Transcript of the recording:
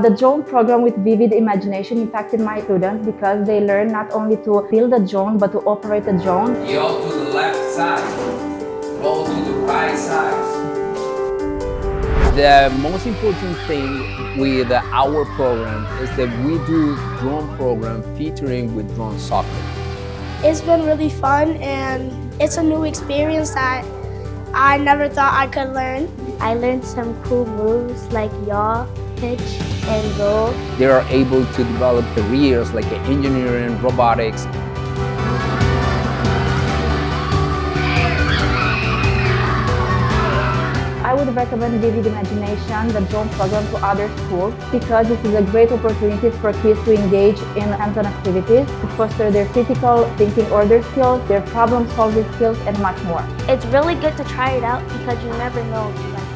The drone program with vivid imagination impacted my students because they learn not only to build a drone but to operate a drone. Yaw to the left side, roll to the right side. The most important thing with our program is that we do drone program featuring with drone software. It's been really fun and it's a new experience that I never thought I could learn. I learned some cool moves like yaw, pitch, and roll. They are able to develop careers like engineering, robotics. I would recommend Vivid Imagination, the drone program, to other schools because this is a great opportunity for kids to engage in hands-on activities, to foster their critical thinking order skills, their problem-solving skills, and much more. It's really good to try it out because you never know if you like it.